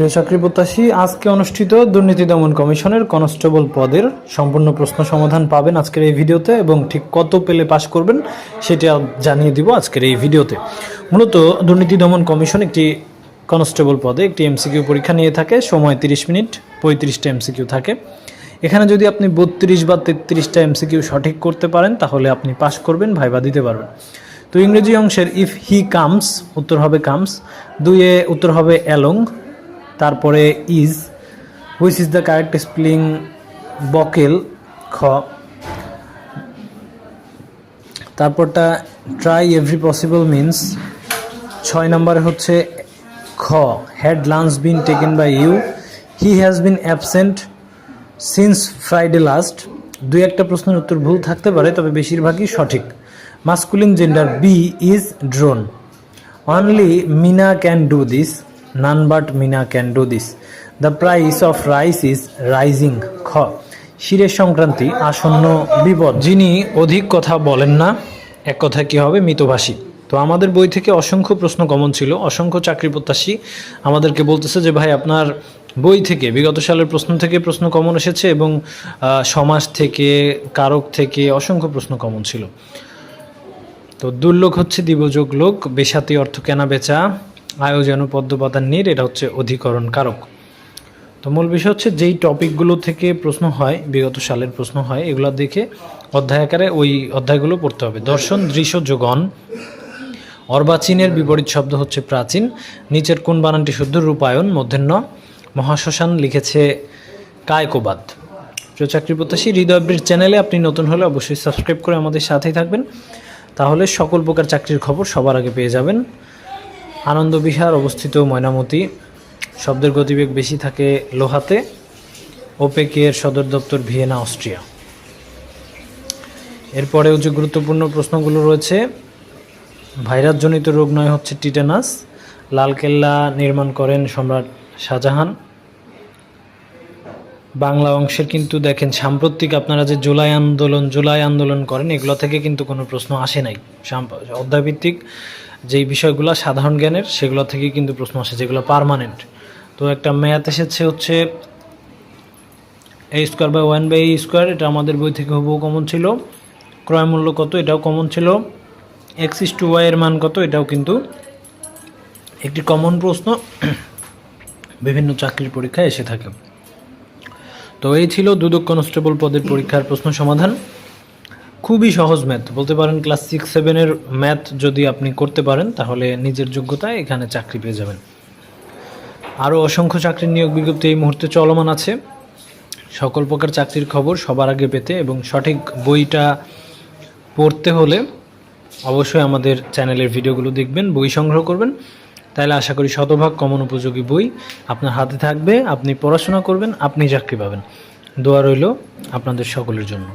প্রিয় চাকরি প্রত্যাশী, আজকে অনুষ্ঠিত দুর্নীতি দমন কমিশনের কনস্টেবল পদের সম্পূর্ণ প্রশ্ন সমাধান পাবেন আজকের এই ভিডিওতে, এবং ঠিক কত পেলে পাস করবেন সেটা জানিয়ে দিব আজকের এই ভিডিওতে। মূলত দুর্নীতি দমন কমিশন একটি কনস্টেবল পদে একটি এমসিকিউ পরীক্ষা নিয়ে থাকে। সময় 30 মিনিট, 35টা এমসিকিউ থাকে। এখানে যদি আপনি 32 বা 33টা এমসিকিউ সঠিক করতে পারেন তাহলে আপনি পাস করবেন, ভাইবা দিতে পারবেন। তো ইংরেজি অংশের ইফ হি কামস উত্তর হবে কামস, 2 উত্তর হবে অ্যালং, তারপরে is, which is the correct spelling বকেল খ, তারপরটা ট্রাই এভরি পসিবল মিনস, 6 নম্বরে হচ্ছে খ had lunch been taken by you, he has been absent since Friday last. 2-1টা প্রশ্নের উত্তর ভুল থাকতে পারে, তবে বেশিরভাগই সঠিক। Masculine gender bee is drone, only Mina can do this, none but Mina can do this. The price of rice is rising. খ শিরের সংক্রান্তি আসন্ন বিপদ, যিনি অধিক কথা বলেন না, এক কথা কি হবে মিতভাষী। তো আমাদের বই থেকে অসংখ্য প্রশ্ন কমন ছিল। অসংখ্য চাকরি প্রত্যাশী আমাদেরকে বলতেছে যে ভাই আপনার বই থেকে বিগত সালের প্রশ্ন থেকে প্রশ্ন কমন এসেছে, এবং সমাজ থেকে, কারক থেকে অসংখ্য প্রশ্ন কমন ছিল। তো দুর্লোক হচ্ছে দিবযোগ লোক, বেসাতি অর্থ কেনা বেচা, আয়োজন পদ্মপাতার নীর, এটা হচ্ছে অধিকরণ কারক। তো মূল বিষয় হচ্ছে যেই টপিকগুলো থেকে প্রশ্ন হয়, বিগত সালের প্রশ্ন হয়, এগুলো দেখে অধ্যায় আকারে ওই অধ্যায়গুলো পড়তে হবে। দর্শন দৃশ্য যোগন, অর্বাচীনের বিপরীত শব্দ হচ্ছে প্রাচীন, নিচের কোন বানানটি শুদ্ধ, রূপায়ণ মধ্যাহ্ন, মহাশ্মশান লিখেছে কায়কোবাদ। প্রিয় চাকরি প্রত্যাশী, হৃদয় আপডেট চ্যানেলে আপনি নতুন হলে অবশ্যই সাবস্ক্রাইব করে আমাদের সাথেই থাকবেন, তাহলে সকল প্রকার চাকরির খবর সবার আগে পেয়ে যাবেন। আনন্দ বিহার অবস্থিত ময়নামতি, শব্দের গতিবেগ বেশি থাকে লোহাতে, ওপেকের সদর দপ্তর ভিয়েনা অস্ট্রিয়া। এরপরেও যে গুরুত্বপূর্ণ প্রশ্নগুলো রয়েছে, ভাইরাসজনিত রোগ নয় হচ্ছে টিটানাস, লালকেল্লা নির্মাণ করেন সম্রাট শাহজাহান। বাংলা অংশের কিন্তু দেখেন সাম্প্রতিক আপনারা যে জুলাই আন্দোলন করেন, এগুলো থেকে কিন্তু কোনো প্রশ্ন আসে নাই। অধ্যায়ভিত্তিক যেই বিষয়গুলো সাধারণ জ্ঞানের, সেগুলো থেকে কিন্তু প্রশ্ন আসে যেগুলো পার্মানেন্ট। তো একটা ম্যাথ এসেছে হচ্ছে a² / 1/a², এটা আমাদের বই থেকে হুবহু কমন ছিল। ক্রয় মূল্য কত, এটাও কমন ছিল। x/y এর মান কত, এটাও কিন্তু একটি কমন প্রশ্ন, বিভিন্ন চাকরির পরীক্ষায় এসে থাকে। তো এই ছিল দুদক কনস্টেবল পদের পরীক্ষার প্রশ্ন সমাধান। খুবই সহজ ম্যাথ বলতে পারেন। ক্লাস 6-7-এর ম্যাথ যদি আপনি করতে পারেন তাহলে নিজের যোগ্যতায় এখানে চাকরি পেয়ে যাবেন। আরও অসংখ্য চাকরির নিয়োগ বিজ্ঞপ্তি এই মুহূর্তে চলমান আছে। সকল প্রকার চাকরির খবর সবার আগে পেতে এবং সঠিক বইটা পড়তে হলে অবশ্যই আমাদের চ্যানেলের ভিডিওগুলো দেখবেন, বই সংগ্রহ করবেন। তাহলে আশা করি শতভাগ কমন উপযোগী বই আপনার হাতে থাকবে, আপনি পড়াশোনা করবেন, আপনি চাকরি পাবেন। দোয়া রইল আপনাদের সকলের জন্য।